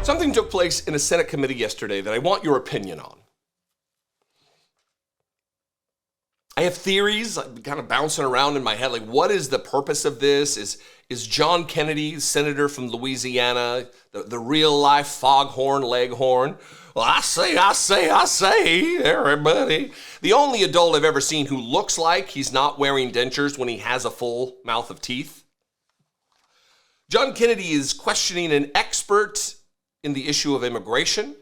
Something took place in a Senate committee yesterday that I want your opinion on. I have theories kind of bouncing around in my head, like what is the purpose of this? Is John Kennedy, senator from Louisiana, the real life foghorn leghorn? Well, I say, everybody. The only adult I've ever seen who looks like he's not wearing dentures when he has a full mouth of teeth. John Kennedy is questioning an expert in the issue of immigration.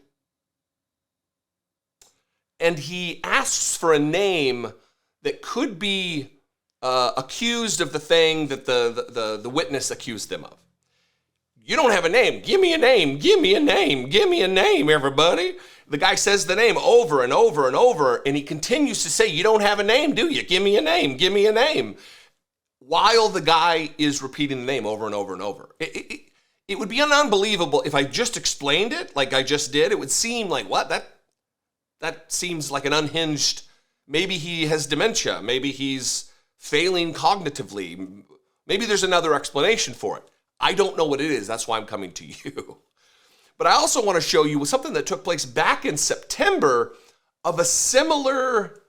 And he asks for a name that could be accused of the thing that the witness accused them of. You don't have a name. Give me a name. Give me a name. Give me a name, everybody. The guy says the name over and over and over, and he continues to say, you don't have a name, do you? Give me a name. Give me a name. While the guy is repeating the name over and over and over. It would be unbelievable if I just explained it like I just did. It would seem like, what? That seems like an unhinged, maybe he has dementia. Maybe he's failing cognitively. Maybe there's another explanation for it. I don't know what it is. That's why I'm coming to you. But I also want to show you something that took place back in September of a similar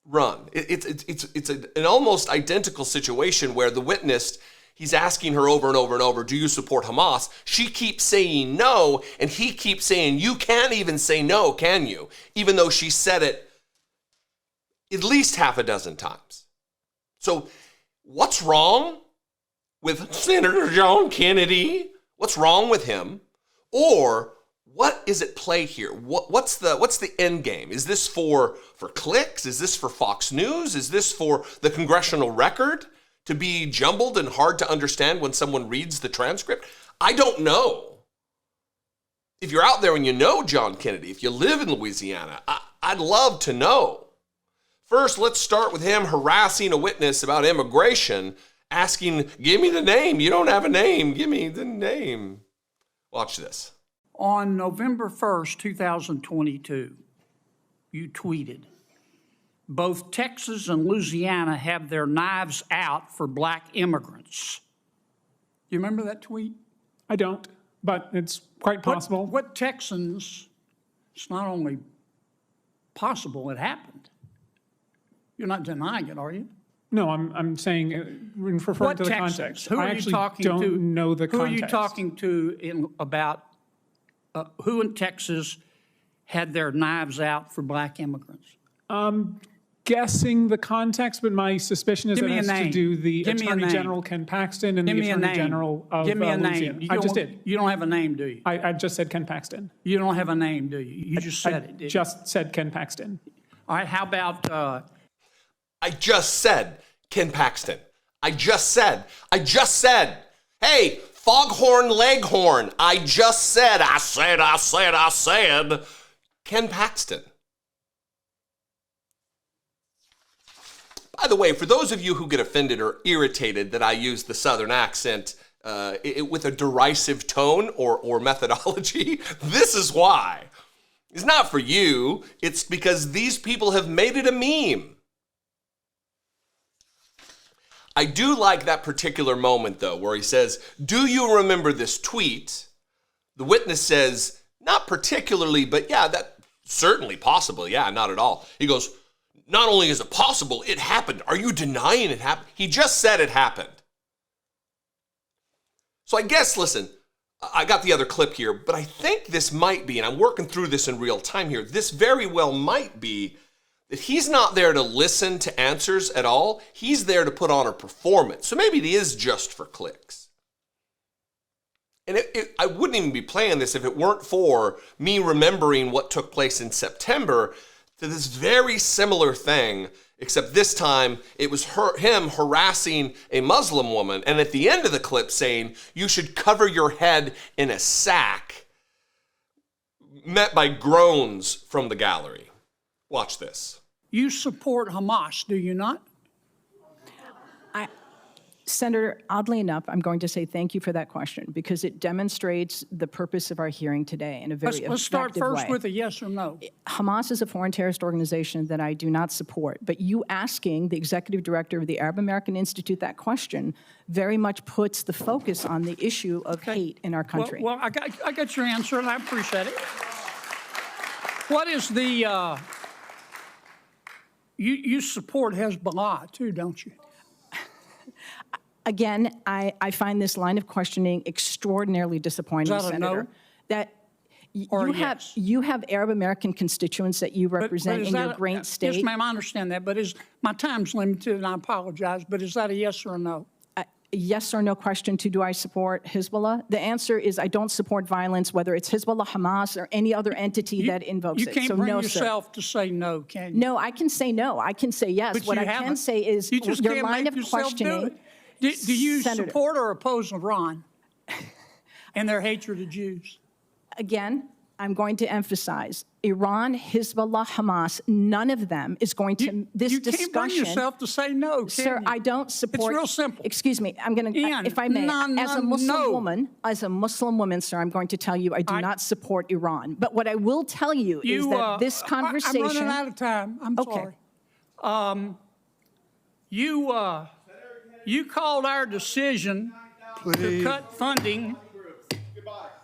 run. It's an almost identical situation where the witness, he's asking her over and over and over, do you support Hamas? She keeps saying no, and he keeps saying, you can't even say no, can you? Even though she said it at least half a dozen times. So what's wrong with Senator John Kennedy? What's wrong with him? Or what is at play here? What's the end game? Is this for clicks? Is this for Fox News? Is this for the Congressional Record to be jumbled and hard to understand when someone reads the transcript? I don't know. If you're out there and you know John Kennedy, if you live in Louisiana, I'd love to know. First, let's start with him harassing a witness about immigration, asking, give me the name. You don't have a name. Give me the name. Watch this. On November 1st, 2022, you tweeted, both Texas and Louisiana have their knives out for black immigrants. Do you remember that tweet? I don't, but it's quite possible. What Texans, it's not only possible, it happened. You're not denying it, are you? No, I'm saying, referring to the context. Who are you talking to? I actually don't know the context. Who are you talking to about who in Texas had their knives out for black immigrants? Guessing the context, but my suspicion is that it has to do the Attorney General Ken Paxton and the Attorney General of Louisiana. Give me a name. I just did. You don't have a name, do you? I just said Ken Paxton. You don't have a name, do you? You just said it, didn't you? Just said Ken Paxton. All right, how about... I just said Ken Paxton. I just said, hey, foghorn leghorn. I said Ken Paxton. By the way, for those of you who get offended or irritated that I use the Southern accent with a derisive tone or methodology, this is why. It's not for you. It's because these people have made it a meme. I do like that particular moment, though, where he says, do you remember this tweet? The witness says, not particularly, but yeah, that certainly possible. Yeah, not at all. He goes, not only is it possible, it happened. Are you denying it happened? He just said it happened. So I guess, listen, I got the other clip here, but I think this might be, and I'm working through this in real time here, this very well might be that he's not there to listen to answers at all. He's there to put on a performance. So maybe it is just for clicks. And I wouldn't even be playing this if it weren't for me remembering what took place in September to this very similar thing, except this time it was him harassing a Muslim woman, and at the end of the clip saying, you should cover your head in a sack, met by groans from the gallery. Watch this. You support Hamas, do you not? Senator, oddly enough, I'm going to say thank you for that question because it demonstrates the purpose of our hearing today in a very effective way. Let's start first with a yes or no. Hamas is a foreign terrorist organization that I do not support, but you asking the executive director of the Arab American Institute that question very much puts the focus on the issue of hate in our country. Well, I got your answer, and I appreciate it. What is the, you support Hezbollah too, don't you? Again, I find this line of questioning extraordinarily disappointing, Is that Senator. a no? That Or you a have yes? you have Arab American constituents that you represent in your great state. Yes, ma'am, I understand that, but my time's limited, and I apologize, but is that a yes or a no? A yes or no question to do I support Hezbollah? The answer is I don't support violence, whether it's Hezbollah, Hamas, or any other entity that invokes it. You can't So bring no, yourself to say no, can you? No, I can say no. I can say yes. But What you I can haven't. say is You just your can't line make of yourself questioning. do it. Do you Senator. support or oppose Iran and their hatred of Jews? Again, I'm going to emphasize Iran, Hezbollah, Hamas, none of them is going to, this you discussion. can't bring yourself to say no, can Sir, you? I don't support. It's real simple. Excuse me, I'm going to, Ian, if I may, as a Muslim woman, sir, I'm going to tell you I do not support Iran. But what I will tell you is that this conversation. I'm running out of time. I'm Okay. sorry. You called our decision to cut funding.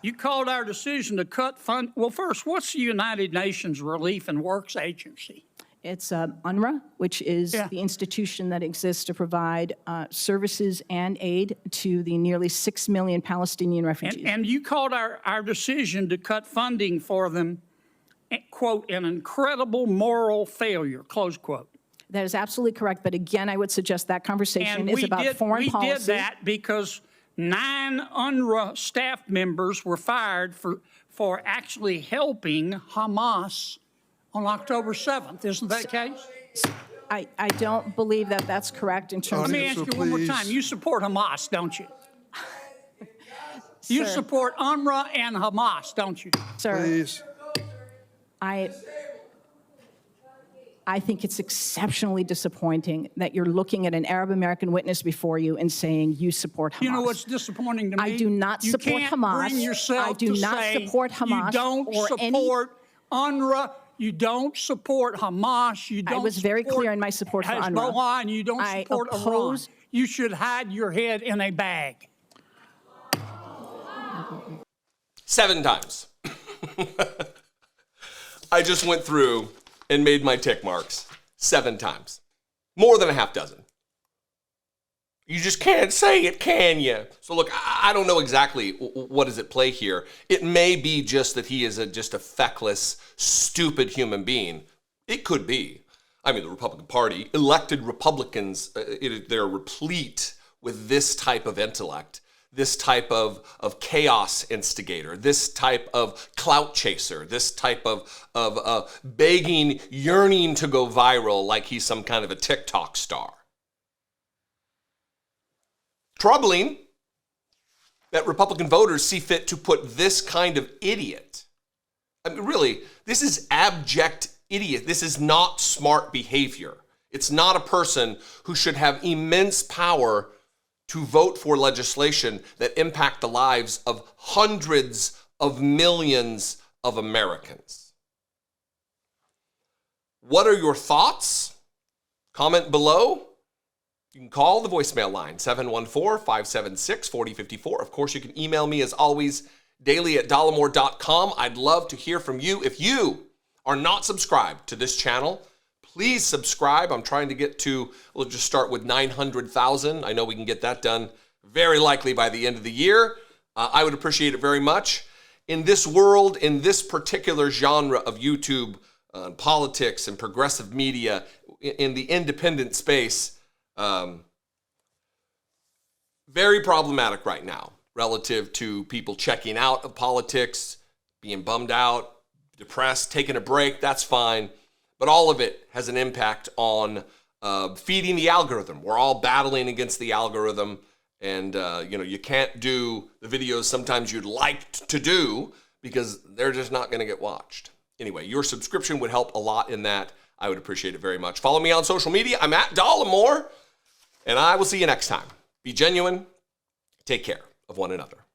You called our decision to cut fund. Well, first, what's the United Nations Relief and Works Agency? It's UNRWA, which is the institution that exists to provide services and aid to the nearly 6 million Palestinian refugees. And you called our decision to cut funding for them, quote, an incredible moral failure, close quote. That is absolutely correct. But again, I would suggest that conversation is about foreign policy. We did that because 9 UNRWA staff members were fired for actually helping Hamas on October 7th. Isn't that the case? I don't believe that that's correct in terms Let of... me ask you one more time. You support Hamas, don't you? You support UNRWA and Hamas, don't you? Sir, Please. I think it's exceptionally disappointing that you're looking at an Arab American witness before you and saying you support Hamas. You know what's disappointing to me? I do not support Hamas. Bring yourself I do to not say support Hamas you don't or support UNRWA. You don't support Hamas. You don't. I was very clear in my support for UNRWA. Hezbollah, and you don't support Iran. You should hide your head in a bag. 7 times. I just went through and made my tick marks 7 times. More than a half dozen. You just can't say it, can you? So look, I don't know exactly what is at play here. It may be just that he is just a feckless, stupid human being. It could be. I mean, the Republican Party, elected Republicans, they're replete with this type of intellect, this type of chaos instigator, this type of clout chaser, this type of begging, yearning to go viral like he's some kind of a TikTok star. Troubling that Republican voters see fit to put this kind of idiot. I mean, really, this is abject idiot. This is not smart behavior. It's not a person who should have immense power to vote for legislation that impact the lives of hundreds of millions of Americans. What are your thoughts? Comment below. You can call the voicemail line, 714-576-4054. Of course, you can email me, as always, daily@dollemore.com. I'd love to hear from you. If you are not subscribed to this channel, please subscribe. I'm trying to get to, we'll just start with 900,000. I know we can get that done very likely by the end of the year. I would appreciate it very much. In this world, in this particular genre of YouTube, politics and progressive media, in the independent space, very problematic right now relative to people checking out of politics, being bummed out, depressed, taking a break. That's fine. But all of it has an impact on feeding the algorithm. We're all battling against the algorithm. And, you can't do the videos sometimes you'd like to do because they're just not going to get watched. Anyway, your subscription would help a lot in that. I would appreciate it very much. Follow me on social media. I'm at Dollemore. And I will see you next time. Be genuine. Take care of one another.